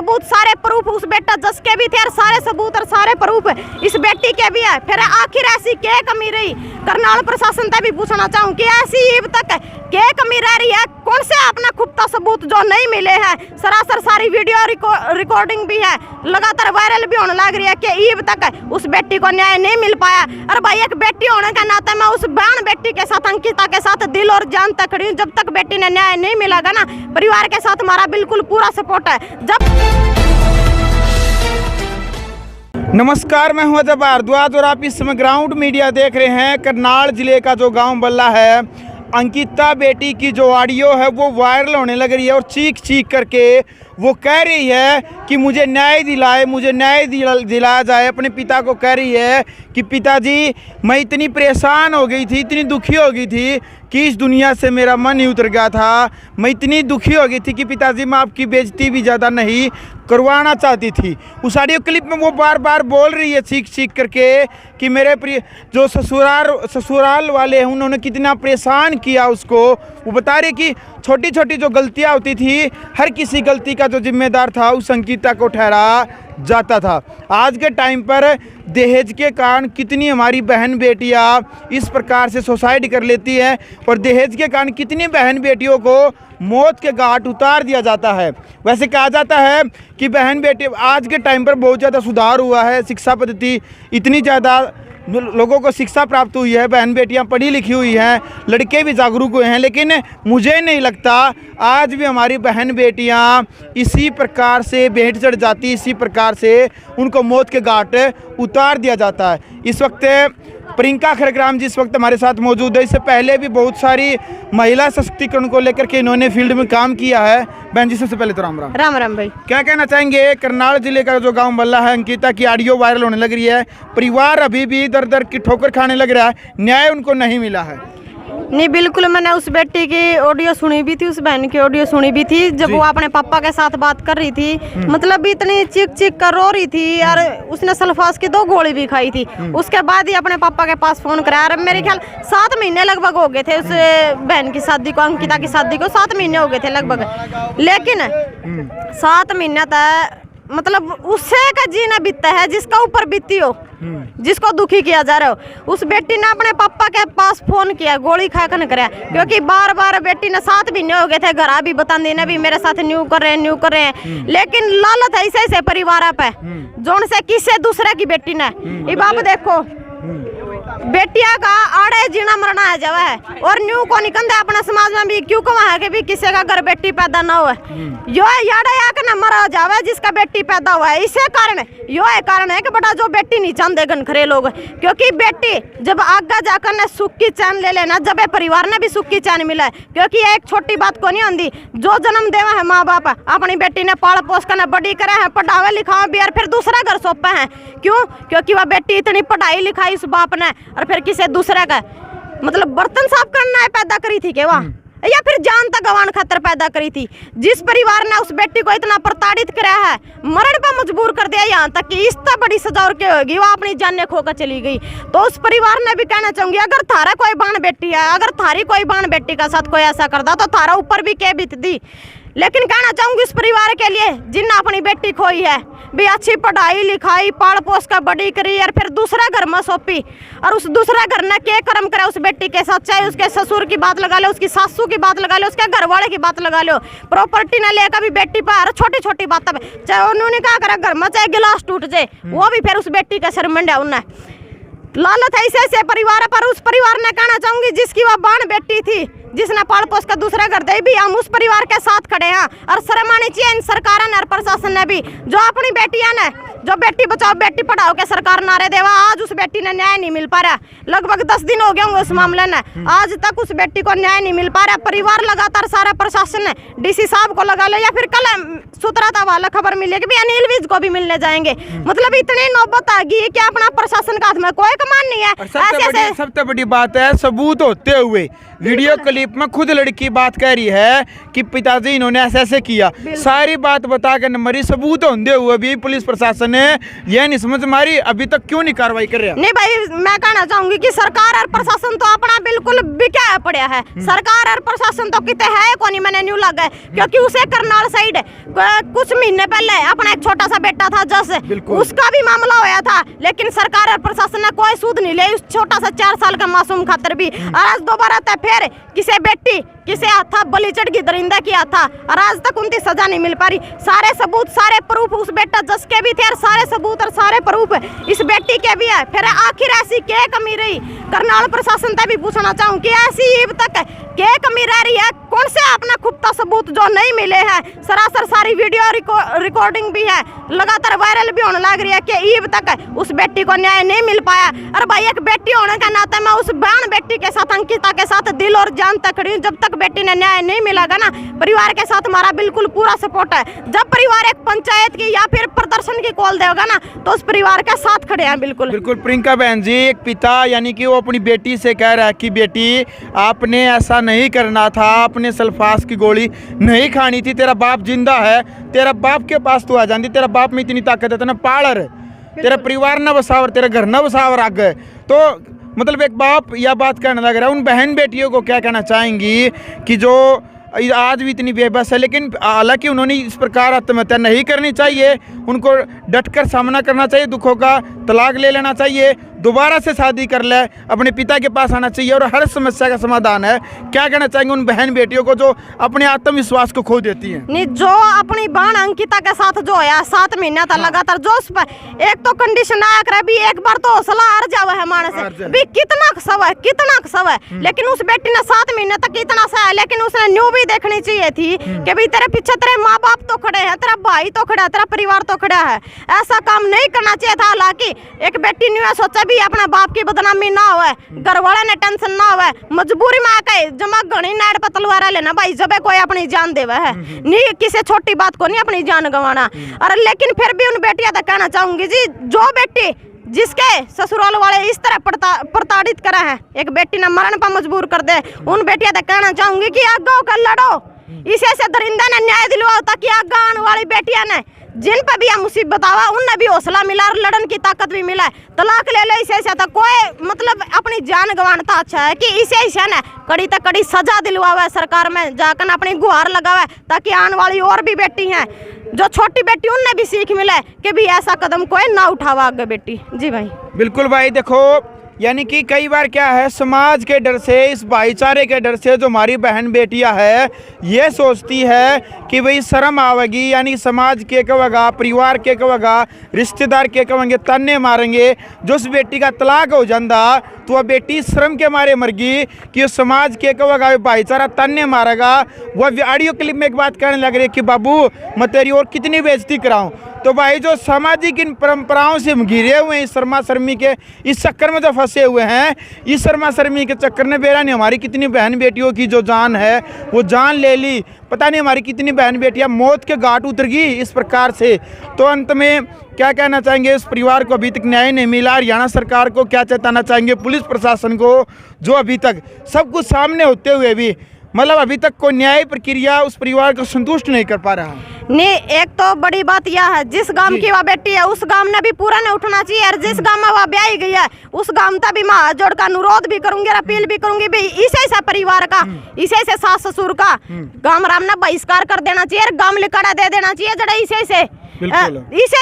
सबूत सारे प्रूफ उस बेटा जस के भी थे और सारे सबूत और सारे प्रूफ इस बेटी के भी है। फिर आखिर ऐसी क्या कमी रही, करनाल प्रशासन से भी पूछना चाहूँ कि ऐसी अब तक क्या कमी रह रही है, कौन से अपना खुफता सबूत जो नहीं मिले हैं। सरासर सारी वीडियो रिकॉर्डिंग भी है, लगातार वायरल भी होने लग रही है कि अब तक उस बेटी को न्याय नहीं मिल पाया। अरे भाई एक बेटी होने के नाते मैं उस बहन बेटी के साथ अंकिता के साथ दिल और जान तक खड़ी हूँ। जब तक बेटी ने न्याय नहीं मिलेगा ना, परिवार के साथ हमारा बिल्कुल पूरा सपोर्ट है। जब नमस्कार, मैं हूं अजय भारद्वाज और आप इस समय ग्राउंड मीडिया देख रहे हैं। करनाल जिले का जो गांव बल्ला है, अंकिता बेटी की जो ऑडियो है वो वायरल होने लग रही है और चीख चीख करके वो कह रही है कि मुझे न्याय दिलाए, मुझे न्याय दिलाया जाए। अपने पिता को कह रही है कि पिताजी मैं इतनी परेशान हो गई थी, इतनी दुखी हो गई थी कि इस दुनिया से मेरा मन ही उतर गया था। मैं इतनी दुखी हो गई थी कि पिताजी मैं आपकी बेइज्जती भी ज़्यादा नहीं करवाना चाहती थी। उस ऑडियो क्लिप में वो बार बार बोल रही है चीख चीख करके कि मेरे जो ससुराल वाले हैं उन्होंने कितना परेशान किया उसको। वो बता रही कि छोटी छोटी जो गलतियां होती थी, हर किसी गलती का जो जिम्मेदार था उस अंकिता को ठहरा जाता था। आज के टाइम पर दहेज के कारण कितनी हमारी बहन बेटियां इस प्रकार से सुसाइड कर लेती हैं और दहेज के कारण कितनी बहन बेटियों को मौत के घाट उतार दिया जाता है। वैसे कहा जाता है कि बहन बेटी आज के टाइम पर बहुत ज़्यादा सुधार हुआ है, शिक्षा पद्धति इतनी ज़्यादा लोगों को शिक्षा प्राप्त हुई है, बहन बेटियां पढ़ी लिखी हुई हैं, लड़के भी जागरूक हुए हैं। लेकिन मुझे नहीं लगता आज भी हमारी बहन बेटियां इसी प्रकार से भेंट चढ़ जाती, इसी प्रकार से उनको मौत के घाट उतार दिया जाता है। इस वक्त प्रियंका खरग्राम जी इस वक्त हमारे साथ मौजूद है। इससे पहले भी बहुत सारी महिला सशक्तिकरण को लेकर के इन्होंने फील्ड में काम किया है। बहन जी सबसे पहले तो राम राम। राम राम भाई। क्या कहना चाहेंगे, करनाल जिले का जो गांव बल्ला है, अंकिता की ऑडियो वायरल होने लग रही है, परिवार अभी भी दर दर की ठोकर खाने लग रहा है, न्याय उनको नहीं मिला है। नहीं, बिल्कुल मैंने उस बेटी की ऑडियो सुनी भी थी, उस बहन की ऑडियो सुनी भी थी जब वो अपने पापा के साथ बात कर रही थी। मतलब इतनी चीख चीख कर रो रही थी और उसने सल्फास की 2 गोली भी खाई थी। उसके बाद ही अपने पापा के पास फोन कराया और मेरे ख्याल 7 महीने लगभग हो गए थे उस बहन की शादी को, अंकिता की शादी को 7 महीने हो गए थे लगभग। लेकिन 7 महीने तक मतलब उससे का जीना बीतता है जिसका ऊपर बीती हो, जिसको दुखी किया जा रहा हो। उस बेटी ने अपने पापा के पास फोन किया, गोली खा कर कराया, क्योंकि बार बार बेटी ने 7 महीने हो गए थे घर भी बता देना भी मेरे साथ न्यू कर रहे हैं। लेकिन लालच ऐसे ऐसे परिवार पे जोन से किसी दूसरे की बेटी ने ये बाप देखो बेटिया का आड़े जीना मरना है जब है और न्यू को निकलता है अपना समाज में भी क्यों कहा है कि भी किसी का घर बेटी पैदा ना हो, यो याड़ा या के ना मरा जावे जिसका बेटी पैदा हुआ है। इसे कारण यो है कारण है कि बेटा जो बेटी नहीं चाहते घनखरे लोग, क्योंकि बेटी जब आगे जाकर ने सुख की चैन ले लेना, जब परिवार ने भी सुख की चैन मिला है। क्योंकि ये एक छोटी बात को नहीं आती, जो जन्म देवा है माँ बाप अपनी बेटी ने पाल पोस कर बड़ी करे है, पढ़ावे लिखावे भी और फिर दूसरा घर सौंपे हैं। क्यों? क्योंकि वह बेटी इतनी पढ़ाई लिखाई उस बाप ने और फिर किसी दूसरे का मतलब बर्तन साफ करना है पैदा करी थी क्या वह, या फिर जान तक गंवाने खातर पैदा करी थी। जिस परिवार ने उस बेटी को इतना प्रताड़ित कराया है, मरण पर मजबूर कर दिया, यहाँ तक कि इससे बड़ी सजा और क्या होगी, वो अपनी जान खोकर चली गई। तो उस परिवार ने भी कहना चाहूंगी, अगर थारा कोई बाण बेटी है, अगर थारी कोई बाण बेटी का साथ कोई ऐसा करता तो थारा ऊपर भी क्या बीतती। लेकिन कहना चाहूंगी इस परिवार के लिए जिन्हें अपनी बेटी खोई है भी, अच्छी पढ़ाई लिखाई पाल पोस का बड़ी करी और फिर दूसरा घर में सौंपी और उस दूसरा घर ने क्या कर्म करे उस बेटी के साथ, चाहे उसके ससुर की बात लगा लो, उसकी सासू की बात लगा लो, उसके घर वाले की बात लगा लो, प्रॉपर्टी न लेकर भी बेटी पर छोटी छोटी बात पे चाहे उन्होंने कहा करे घर में चाहे गिलास टूट जाए वो भी फिर उस बेटी का सर मंडा उन्हें लालच ऐसे ऐसे परिवार पर। उस परिवार ने कहना चाहूंगी जिसकी वह बाण बेटी थी, जिसने पाल पोस का दूसरा घर दे भी, हम उस परिवार के साथ खड़े हैं और शर्म आनी चाहिए इन सरकार ने और प्रशासन ने भी, जो अपनी बेटियां ने जो बेटी बचाओ बेटी पढ़ाओ के सरकार नारे देवा, आज उस बेटी ने न्याय नहीं मिल पा रहा। लगभग 10 दिन हो गए होंगे उस मामले में, आज तक उस बेटी को न्याय नहीं मिल पा रहा। परिवार लगातार सारा प्रशासन ने डीसी साहब को लगा लो या फिर कल सूत्रता वाला खबर मिलेगी भी अनिल विज को भी मिलने जाएंगे। मतलब इतनी नौबत आ गई कि अपना प्रशासन का हाथ में कोई कमान नहीं है। सबसे बड़ी बात है, सबूत होते हुए वीडियो क्लिप में खुद लड़की बात कह रही है कि पिताजी इन्होंने ऐसे ऐसे किया, सारी बात बता कर मरी सबूत होंदे हुए भी पुलिस प्रशासन ने यह नहीं समझ मारी, अभी तक क्यों नहीं कार्रवाई कर रहा? नहीं भाई, मैं कहना चाहूंगी कि सरकार और प्रशासन तो अपना बिल्कुल बिका पड़ा है। सरकार और प्रशासन तो कितने है कोनी मैंने न्यू लगा है, क्योंकि उसे करनाल साइड कुछ महीने पहले अपना एक छोटा सा बेटा था जस, उसका भी मामला होया था, लेकिन सरकार और प्रशासन ने कोई सूद नहीं ले उस छोटा सा 4 साल का मासूम खातर भी। और आज दोबारा तय फिर किसे बेटी किसे हाथा बलि चढ़ की दरिंदा किया था और आज तक उनकी सजा नहीं मिल पा रही। सारे सबूत सारे प्रूफ उस बेटा जस के भी थे और सारे सबूत और सारे प्रूफ इस बेटी के भी है। फिर आखिर ऐसी क्या कमी रही? करनाल प्रशासन से भी पूछना चाहूँ कि ऐसी ईब तक क्या कमी रह रही है? कौन से अपना खुफता सबूत जो नहीं मिले हैं? सरासर सारी वीडियो रिकॉर्डिंग भी है, लगातार वायरल भी होने लग रही है कि ईब तक उस बेटी को न्याय नहीं मिल पाया। और भाई एक बेटी होने के नाते मैं उस बहन बेटी के साथ अंकिता के साथ दिल और जान तक खड़ी हूँ। जब तक बेटी ने न्याय नहीं मिलेगा ना, परिवार के साथ हमारा बिल्कुल पूरा सपोर्ट है। जब परिवार एक पंचायत की या फिर प्रदर्शन की कॉल देगा ना, तो उस परिवार के साथ खड़े हैं। बिल्कुल बिल्कुल प्रियंका बहन जी, एक पिता यानी कि वो अपनी बेटी से कह रहा है कि बेटी आपने ऐसा नहीं करना था, आपने सल्फास की गोली नहीं खानी थी, तेरा बाप जिंदा है, तेरा बाप के पास तू आ जाती, तेरा बाप में इतनी ताकत है, तेना पालर तेरा परिवार न बसावर, तेरा घर न बसावर आ गए। तो मतलब एक बाप यह बात कहने लग रहा है। उन बहन बेटियों को क्या कहना चाहेंगी कि जो आज भी इतनी बेबस है, लेकिन हालांकि उन्होंने इस प्रकार आत्महत्या नहीं करनी चाहिए, उनको डटकर सामना करना चाहिए दुखों का, तलाक ले लेना चाहिए, दोबारा से शादी कर ले, अपने पिता के पास आना चाहिए और हर समस्या का समाधान है। क्या कहना चाहेंगे उन बहन बेटियों को जो अपने आत्मविश्वास को खो देती हैं? नहीं, जो अपनी बहन अंकिता के साथ जो है 7 महीना तक लगातार जो उस पर एक तो कंडीशन आया करे भी एक बार तो हौसला हार जावे है मानस भी कितना सब है, लेकिन उस बेटी ने 7 महीने तक इतना सा है, लेकिन उसने न्यू भी देखनी चाहिए थी कि भाई तेरे पीछे तेरे माँ बाप तो खड़े हैं, तेरा भाई तो खड़ा है, तेरा परिवार तो खड़ा है। ऐसा काम नहीं करना चाहिए था। हालांकि एक बेटी न्यू सोचा भी अपना बाप की बदनामी ना हो, घर वाले ने टेंशन ना हो, मजबूरी में आके जमा घनी नाड़ पर तलवार लेना भाई, जब कोई अपनी जान देवा है नहीं, किसी छोटी बात को नहीं अपनी जान गंवाना। और लेकिन फिर भी उन बेटियां तक कहना चाहूंगी जी, जो बेटी जिसके ससुराल वाले इस तरह प्रताड़ित करा है, एक बेटी ने मरण पर मजबूर कर दे, उन बेटियां तक कहना चाहूंगी कि आगे होकर लड़ो, इसे से दरिंदा ने न्याय दिलवाओ, ताकि आगे आने वाली बेटियां ने जिन पर भी मुसीबत आवा उन्हें भी हौसला मिला और लड़न की ताकत भी मिला। तलाक ले ले इसे ऐसा कोई मतलब अपनी जान गंवाना अच्छा है कि इसे ऐसा ना कड़ी तक कड़ी सजा दिलवावे सरकार में जाकर अपनी गुहार लगावे, ताकि आने वाली और भी बेटी हैं जो छोटी बेटी उन्हें भी सीख मिले कि भी ऐसा कदम कोई ना उठावा आगे बेटी। जी भाई बिल्कुल भाई, देखो यानी कि कई बार क्या है, समाज के डर से, इस भाईचारे के डर से जो हमारी बहन बेटियां है ये सोचती है कि भाई शर्म आवेगी, यानी समाज के कहेगा, परिवार के कहेगा, रिश्तेदार के कहेंगे, ताने मारेंगे। जो उस बेटी का तलाक हो जाता तो वह बेटी शर्म के मारे मर गई कि उस समाज के कहेगा, भाईचारा ताने मारेगा। वह ऑडियो क्लिप में एक बात कहने लग रही है कि बाबू मैं तेरी और कितनी बेइज्जती कराऊं। तो भाई जो सामाजिक इन परंपराओं से घिरे हुए हैं, इस शर्मा शर्मी के इस चक्कर में जो फंसे हुए हैं, इस शर्मा शर्मी के चक्कर में बेरा नहीं हमारी कितनी बहन बेटियों की जो जान है वो जान ले ली, पता नहीं हमारी कितनी बहन बेटियां मौत के घाट उतर गई इस प्रकार से। तो अंत में क्या कहना चाहेंगे, इस परिवार को अभी तक न्याय नहीं मिला, हरियाणा सरकार को क्या चेताना चाहेंगे, पुलिस प्रशासन को जो अभी तक सब कुछ सामने होते हुए भी मतलब अभी तक कोई न्याय प्रक्रिया उस परिवार को संतुष्ट नहीं कर पा रहा? नहीं, एक तो बड़ी बात यह है जिस गांव की वह बेटी है उस गांव ने भी पूरा नहीं उठना चाहिए, और जिस गांव में वह ब्याही गई है उस गांव का भी मैं हाथ जोड़ का अनुरोध भी करूंगी और अपील भी करूंगी भी इसे से परिवार का, इसे से सास ससुर का गांव राम ने बहिष्कार कर देना चाहिए, गांव लिकाड़ा दे देना चाहिए। जड़ा इसे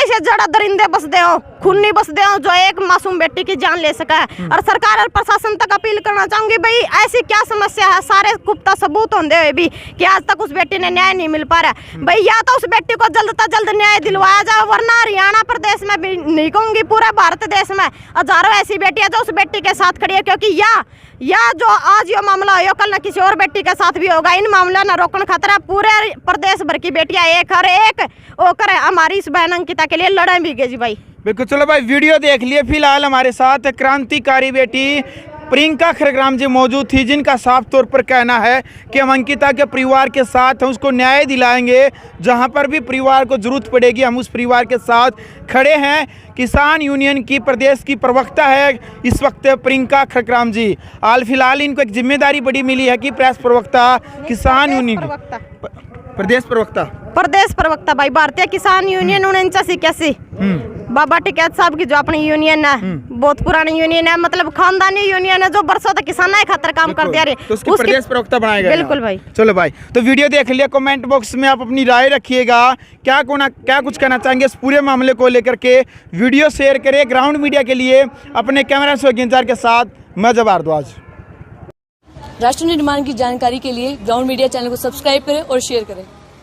से जड़ा दरिंदे बस दे हो, खूनी बस दे हो जो एक मासूम बेटी की जान ले सका है। और सरकार और प्रशासन तक अपील करना चाहूंगी भाई ऐसी क्या समस्या है, सारे पुख्ता सबूत होते हुए भी कि आज तक उस बेटी ने न्याय नहीं मिल पा रहा भाई, या तो उस बेटी को जल्द से जल्द न्याय दिलवाया जाए, वरना हरियाणा प्रदेश में भी नहीं कहूंगी पूरे भारत देश में हजारों ऐसी बेटियां जो उस बेटी के साथ खड़ी है, क्योंकि या जो आज ये मामला हो कल न किसी और बेटी के साथ भी होगा। इन मामलों न रोकने खतरा पूरे प्रदेश भर की बेटियां एक हर एक होकर हमारी इस बहन अंकिता के लिए लड़ाई भी गई जी भाई। बिल्कुल, चलो भाई वीडियो देख लिए। फिलहाल हमारे साथ क्रांतिकारी बेटी प्रियंका खरग्राम जी मौजूद थी, जिनका साफ तौर पर कहना है कि हम अंकिता के परिवार के साथ हैं, उसको न्याय दिलाएंगे। जहां पर भी परिवार को जरूरत पड़ेगी हम उस परिवार के साथ खड़े हैं। किसान यूनियन की प्रदेश की प्रवक्ता है इस वक्त प्रियंका खरग्राम जी। हाल फिलहाल इनको एक जिम्मेदारी बड़ी मिली है कि प्रेस प्रवक्ता किसान यूनियन प्रदेश प्रवक्ता भाई भारतीय किसान यूनियन 79 बाबा टिकैत साहब की जो अपनी यूनियन है बहुत पुरानी यूनियन है, मतलब खानदानी यूनियन है जो बरसों तक किसान खातर काम करते आ रहे, तो उसके प्रदेश प्रवक्ता बनाए गए। बिल्कुल भाई। चलो भाई, तो वीडियो देख लिया, कमेंट बॉक्स में आप अपनी राय रखिएगा, क्या कुछ कहना चाहेंगे इस पूरे मामले को लेकर के। वीडियो शेयर करें। ग्राउंड मीडिया के लिए अपने कैमरा से गिंजार के साथ मैं जब भारद्वाज। राष्ट्र निर्माण की जानकारी के लिए ग्राउंड मीडिया चैनल को सब्सक्राइब करें और शेयर करें।